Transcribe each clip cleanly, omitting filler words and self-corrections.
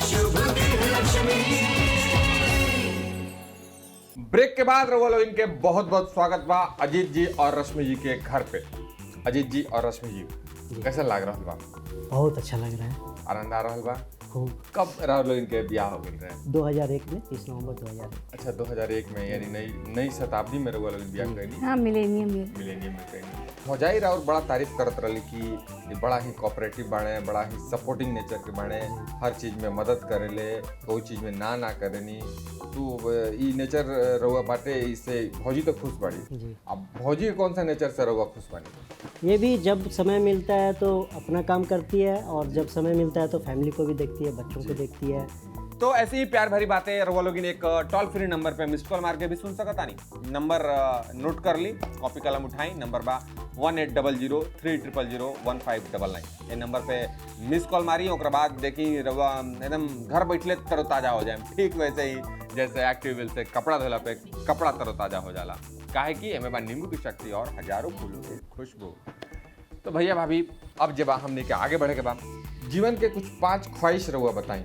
शुभ Lakshmi. Break के बाद रवो लोग इनके बहुत बहुत स्वागत बा अजीत जी और रश्मि जी के घर पे। अजीत जी और रश्मि जी कैसा लग रहा बा? बहुत अच्छा लग रहा है। आनंद आ रहा बा? खूब। कब रहो लोग इनके ब्याह हो गए रहे? 2001 में 30 नवंबर 2001। अच्छा 2001 में, यानी नई शताब्दी में रहो लोग ब्याह करेंगे। हाँ, मिलेनियम में करेंगे। भौजाई राउर बड़ा तारीफ करत रही कि ये बड़ा ही कोऑपरेटिव बाणे, बड़ा ही सपोर्टिंग नेचर के बाणे, हर चीज में मदद करेले, कोई चीज में ना करेनी। तो ई नेचर रहुआ बाटे, इससे भौजी तो खुश बाड़ी। जी। अब भौजी कौन सा नेचर से रहुआ खुश बाड़ी? ये भी जब समय मिलता है तो अपना काम करती है, और जब समय मिलता है तो फैमिली को भी देखती है, बच्चों को देखती है। तो ऐसी ही प्यार भरी बातें रवा लोग एक टोल फ्री नंबर पे मिस्ड कॉल मार के भी सुन सकता नहीं। नंबर नोट कर ली, कॉपी कलम उठाई। नंबर बा 1800-300-1599। ये नंबर पे मिस कॉल मारी, ओकर बाद देखी रवा एकदम घर बैठले तरोताजा हो जाए। ठीक वैसे ही जैसे एक्टिव व्हील से कपड़ा धोला पे कपड़ा तरोताजा हो जाला। काहे कि एमे बा नींबू की शक्ति और हजारों फूलों की खुशबू। तो भैया भाभी, अब जब हमने के आगे बढ़े के बाद जीवन के कुछ 5 ख्वाहिश रहुआ बताई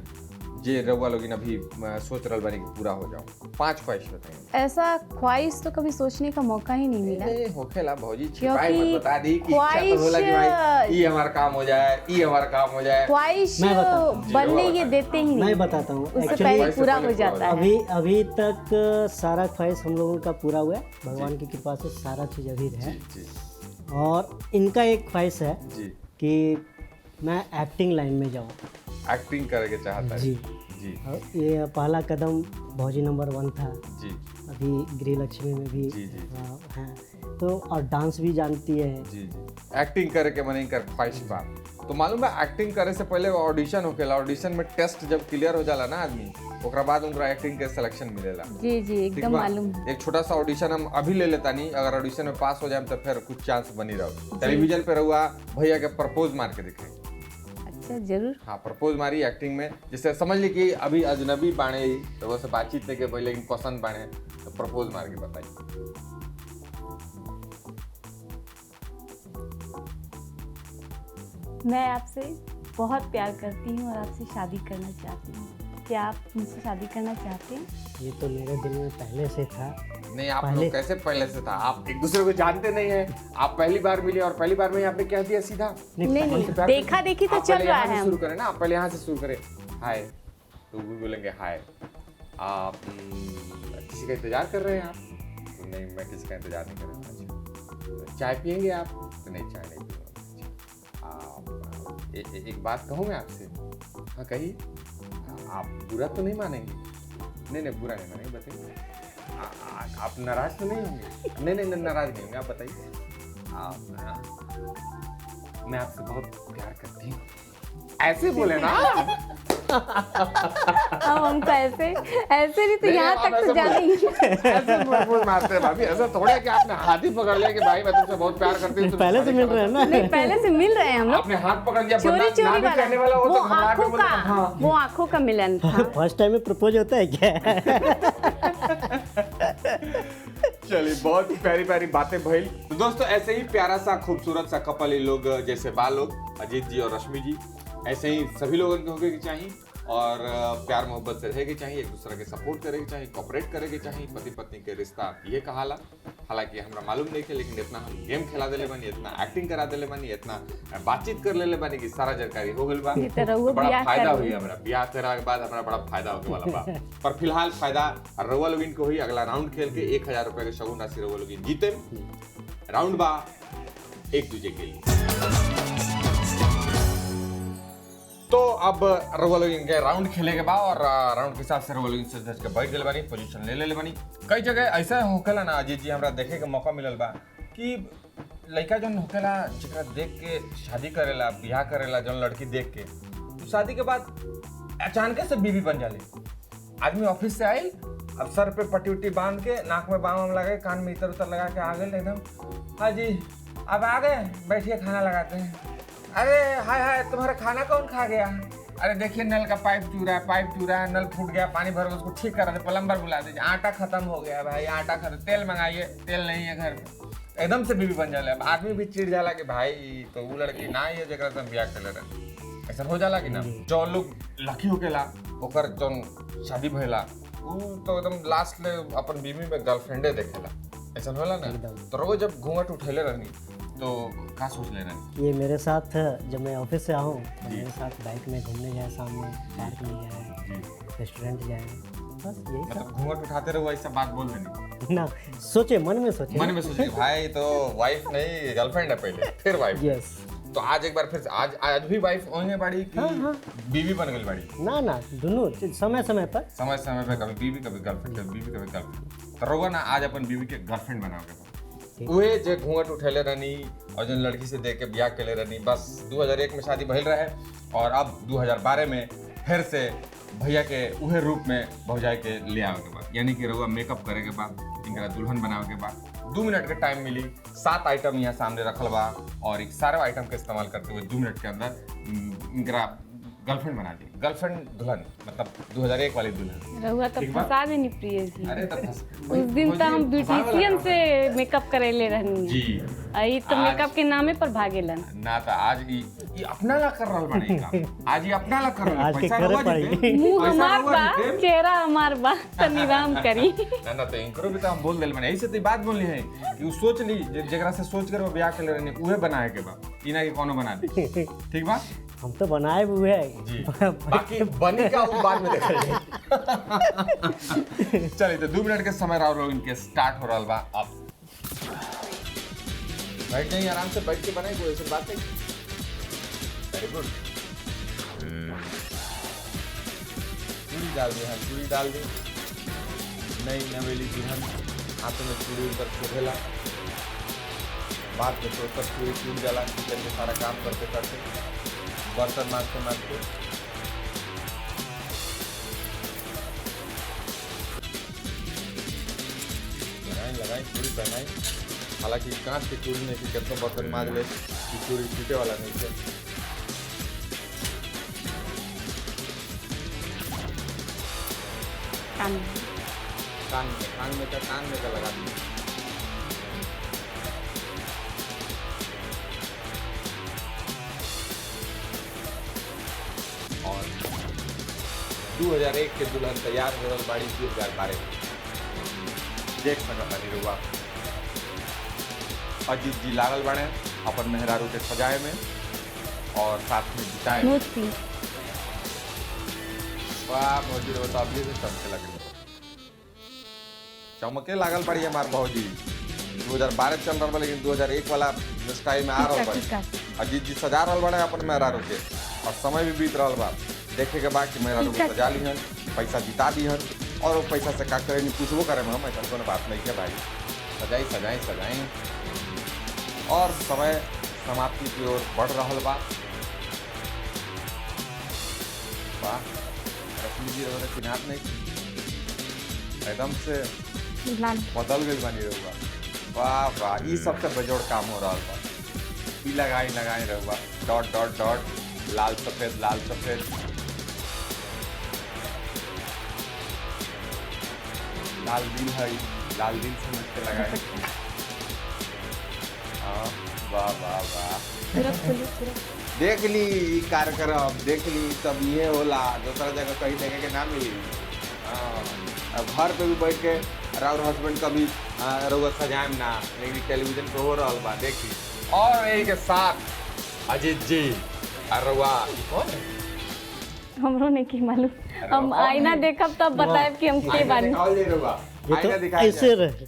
जे रहुआ लोग अभी सोच रहा बानी कि पूरा हो जाओ। 5 ख्वाहिश बताइए। ऐसा ख्वाहिश तो कभी सोचने का मौका ही नहीं मिला। होखेला भौजी, क्योंकि छिपाई मत बता दी कि इच्छा तो होला कि भाई ये हमारा काम हो जाए, ये हमारा काम हो जाए। ख्वाहिश मैं बताता हूँ। बनने ये देते ही मैं नहीं, बताता हूँ। उससे Actually, पहले इससे पूरा पहले हो पूरा जाता है। अभी तक सारा ख्वाहिश हम लोगों का पूरा हुआ है, भगवान की कृपा से सारा चीज़ अभी है। जी और इनका एक ख्वाहिश है जी। कि मैं एक्टिंग लाइन में जाऊँ। एक्टिंग करके चाहता है। जी जी और ये पहला कदम भौजी नंबर 1 था। जी अभी गृहलक्ष्मी में भी जी, जी। हैं तो, और डांस भी जानती है। जी जी। एक्टिंग करे के मने कर ख्वाहिश बा। तो मालूम है एक्टिंग करे से पहले ऑडिशन होखेला। ऑडिशन में टेस्ट जब क्लियर हो जाला ना आदमी, ओकरा बाद उनका एक्टिंग के सिलेक्शन मिलेला। जी जी, ठीक एकदम बा? मालूम। एक छोटा सा ऑडिशन हम अभी ले लेता नहीं, अगर ऑडिशन में पास हो जाए तो फिर कुछ चांस बनी रहो। टेलीविजन पे रहुआ भैया के प्रपोज मार के दिखाई। अच्छा, जरूर। हाँ, प्रपोज मारी एक्टिंग में। जैसे समझ ली कि अभी अजनबी बाणे तो वो से बातचीत नहीं के पहले, लेकिन पसंद बाणे तो प्रपोज मार के बताइए। मैं आपसे बहुत प्यार करती हूँ और आपसे शादी करना चाहती हूँ। क्या आप मुझसे शादी करना चाहते हैं? ये तो मेरे दिल में पहले से था। नहीं, आप पहले- लोग कैसे पहले से था? आप एक दूसरे को जानते नहीं है। आप पहली बार मिले और पहली बार में ही आपने क्या दिया सीधा? नहीं हमसे नहीं, प्यार देखा करते- देखी तो आप चल पहले रहा यहाँ से है। शुरू करें ना, आप पहले यहाँ से शुरू करें। हाय, तो वो बोलेंगे हाय। आप किसी का इंतजार कर रहे हैं आप? तो नहीं, मैं किसी का इंतजार नहीं कर रहा हूँ। अच्छा, चाय पियेंगे आप? तो नहीं, चाय नहीं पीऊंगा। आप एक बात कहूँ मैं आपसे? हाँ कहिए। आप बुरा तो नहीं मानेंगे? नहीं नहीं, बुरा नहीं मानेंगे, बताइए। आप नाराज तो नहीं होंगे? नहीं नहीं, नाराज नहीं होंगे, आप बताइए। मैं आपसे बहुत प्यार करती हूँ। ऐसे बोले ना। अब हमको ऐसे नहीं तो यहाँ तक तो जाना ही है। ऐसे प्रपोज मारते हैं भाभी। ऐसा थोड़ा है कि आपने हाथ ही पकड़ लिया कि भाई मैं तुमसे बहुत प्यार करती हूँ। पहले से मिल रहे हैं ना। नहीं, पहले से मिल रहे हैं हम लोग। आपने हाथ पकड़ लिया, चोरी ना चोरी भी कहने वाला हो वो तो घबरा के आंखों बोले, का, हाँ। वो आंखों का मिलन था। फर्स्ट टाइम में प्रपोज होता है क्या? चलिए, बहुत प्यारी प्यारी बातें भइल। तो दोस्तों, ऐसे ही प्यारा सा खूबसूरत सा कपल, ये लोग जैसे बा लोग अजीत जी और रश्मि जी, ऐसे ही सभी लोगों के होके चाहिए। और प्यार मोहब्बत से रहेगी चाहिए, एक दूसरे के सपोर्ट करेगी चाहिए, कोऑपरेट करेगी चाहिए। पति पत्नी के रिश्ता ये कहाला। हालांकि हमरा मालूम नहीं है, लेकिन इतना हम गेम खेला देले बानी, इतना एक्टिंग करा देले बानी, इतना बातचीत कर लेले बानी कि सारा जानकारी हो गइल बा। ये तो रहुआ बड़ा बियाह फायदा कर हुई ली। हमरा। ब्याह करा के बाद हमरा बड़ा फायदा होने वाला बा। पर फिलहाल फायदा रउआ लोगिन को हुई। अगला राउंड खेल के 1000 रुपए के शगुन राशि रउआ लोगिन जीते। राउंड बा एक दूजे के लिए। तो अब रउआ लोग इनके राउंड खेले के बाद, और राउंड के हिसाब से रउआ लोग इनसे धस के बैठ गए बानी, पोजीशन ले ले बानी। कई जगह ऐसा होखेला ना अजीत जी, हमरा देखे के मौका मिलल बा कि लड़का जौन होखेला जेकरा देख के शादी करेला, बियाह करेला, जौन लड़की देख के, तो शादी के बाद अचानक से बीवी बन जाले। आदमी ऑफिस से आई, अब सर पे पट्टी उट्टी बांध के, नाक में बाम लगा के, कान में इतर उतर लगा के आ गए एकदम। हाँ जी, अब आ गए, बैठिए खाना लगाते हैं। अरे हाय हाय, तुम्हारा खाना कौन खा गया? अरे देखिए नल का पाइप चूरा है, नल फूट गया, पानी भर उसको ठीक करा दे, प्लम्बर बुला दीजिए। आटा खत्म हो गया भाई, आटा खत्म, तेल मंगाइए, तेल नहीं है घर में। एकदम से बीवी बन जाला। आदमी भी चिढ़ जाला कि भाई तो वो लड़की ना ये जगह से बियाह कर रहे। ऐसा हो जाला कि ना जो लोग लकी होकेला ओकर जौन शादी भइला उ तो एकदम लास्ट ले अपन बीवी में गर्लफ्रेंडे देखेला ऐसा होला ना। तो रोज जब घूंघट उठेले रहनी तो का सोच ले रहनी? ये मेरे साथ जब मैं ऑफिस से आऊँ तो मेरे साथ बाइक में घूमने जाए, शाम में पार्क में जाए, रेस्टोरेंट जाए, बस यही सब। मतलब घूंघट उठाते रहो ऐसा बात बोल देनी? ना सोचे, मन में सोचे। मन में सोचे भाई तो वाइफ नहीं गर्लफ्रेंड है पहले फिर वाइफ। यस। तो आज एक बार फिर आज भी वाइफ होने बाड़ी कि बीवी बन गई बाड़ी? ना दोनों समय समय पर पे कभी बीवी कभी गर्लफ्रेंड, कभी बीवी कभी गर्लफ्रेंड। तो रोगा ना आज अपन बीवी के गर्लफ्रेंड बनाओगे। उहे जे घूंघट उठेले रहनी और जो लड़की से देख के ब्याह केले रहनी, बस 2001 में शादी भइल रहे और अब 2012 में फिर से भैया के उहे रूप में भौजाई के ले आवे के बाद, यानी कि रउआ मेकअप करे के बाद, इनका दुल्हन बनावे के बाद 2 मिनट के टाइम मिली। 7 आइटम यहाँ सामने रखल बा और एक सारे आइटम के इस्तेमाल करते हुए 2 मिनट के अंदर इनका गर्लफ्रेंड बना दी। गर्लफ्रेंड दुल्हन मतलब 2001 वाली दुल्हन। रहुआ तो फंसा देनी प्रिय जी। अरे तो उस दिन तो हम ब्यूटिशियन से मेकअप करेले रहनी जी। आई तो मेकअप के नामे पर भागेलन ना तो आज ये अपना ला कर रहल बाड़ी काम। आज ये अपना ला कर रहल, आज के पैसा करे रउआ पड़ी। जीते, मुंह पैसा हमार रउआ बा, जीते। चेहरा हमार बा, तनी राम करी। ना तो इनकरो भी तो हम बोल देल बने, यही से तो बात बोलनी है कि उ सोच ली जेकरा से सोच कर वो ब्याह के ले रहनी उहे बनाए के बा, इना के कोनो बना दे। ठीक बा? हम तो बनाए हुए हैं जी। बाकी बनी का वो बाद में देखल जाए। चलिए तो 2 मिनट के समय रहो इनके स्टार्ट हो रहा बा। अब बैठ जाइए, आराम से बैठ के बनाए, कोई ऐसी बात नहीं। Very good. चूड़ी डाल दी, हाँ चूड़ी डाल दी। नई नवेली दुल्हन हाथों में चूड़ी ऊपर चढ़ेला, बात में तो ऊपर चूड़ी टूट जाला किचन में सारा काम करते करते, बर्तन मांजते मांजते। लगाई चूड़ी पहनाई, हालांकि कांच की चूड़ी नहीं थी, कितना बर्तन मांज ले चूड़ी टूटे वाला नहीं थे। कान में का लगा दी। और 2001 के दुल्हन तैयार हो रहा बाड़ी 2012 देख सकता नहीं रुआ। अजीत जी लागल बने अपन मेहरारू के सजाए में और साथ में जिताए में। वाह भौजी रो तो अभी से चमके लगे, चमके लागल पड़ी हमार भौजी। 2012 चल रहा लेकिन 2001 वाला स्टाइल में आ रहा है। अजीत जी सजा रहा बड़े अपन मेहरारू के और समय भी बीत रहा बा। देखे के बाद कि मेहरारू को सजा ली हन, पैसा जिता दी हन और वो पैसा से का करे नहीं पूछबो करे हम, ऐसा कोनो बात नहीं है भाई। सजाई और समय समाप्ति की ओर बढ़ रहा बा। वाह रश्मि जी रहो चिन्हात नहीं, एकदम से बदल गई बनी रहुआ। वाह वाह ये सबसे बेजोड़ काम हो रहा बा। ई लगाई रहुआ, डॉट डॉट डॉट, लाल सफेद लाल दिल है, लाल दिल से मिलते लगाए। हाँ वाह वाह वाह। देख ली ई कार्यक्रम, देख ली तब ये होला, दूसरा जगह कहीं देखे के ना मिली। अब घर पे भी बैठ के राउर हस्बैंड कभी रउआ सजाएम ना, लेकिन टेलीविजन पे हो रहा बा देखी। और यही के साथ अजीत जी रउआ कौन है? हमरो नहीं की मालूम, हम आईना देखब तब बताएब कि हम के बानी। ये तो ऐसे रहे,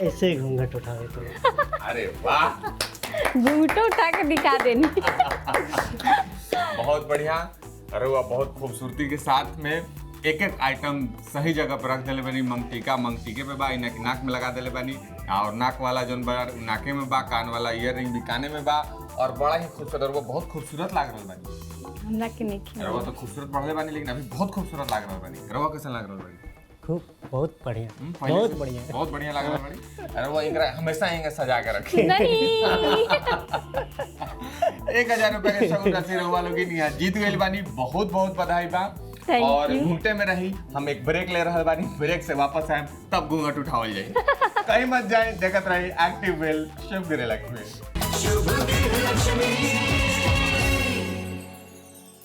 ऐसे घूंघट उठावे तो। अरे वाह घूंघटो उठा के दिखा देनी। बहुत बढ़िया। रउआ बहुत खूबसूरती के साथ में एक आइटम सही जगह पर रख देले बानी। मंगटीके पे बा, नाक में लगा देले बानी और नाक वाला जोन बा नाके में बा, कान वाला ईयररिंग भी काने में बा और बड़ा ही खूबसूरत। वो बहुत खूबसूरत लाग रहल बानी। हमरा के नहीं रउआ तो खूबसूरत बढ़ले बानी लेकिन अभी बहुत खूबसूरत लाग रहल बानी। रउआ कैसा लाग रहल बानी? खूब बहुत बढ़िया, पहले बहुत से बढ़िया, बहुत बढ़िया लग रहा है बड़ी। अरे वो इंगरा हमेशा इंगरा सजा के रखे। नहीं 1000 रुपए के शगुन राशि रहुआ लोग यहाँ जीत गई बानी। बहुत बहुत बधाई बा। Thank और you. घूंघटे में रही, हम एक ब्रेक ले रहे बानी, ब्रेक से वापस आए तब घूंघट उठावल जाए। कहीं मत जाए, देखत रही एक्टिव वेल शुभ गृह लक्ष्मी।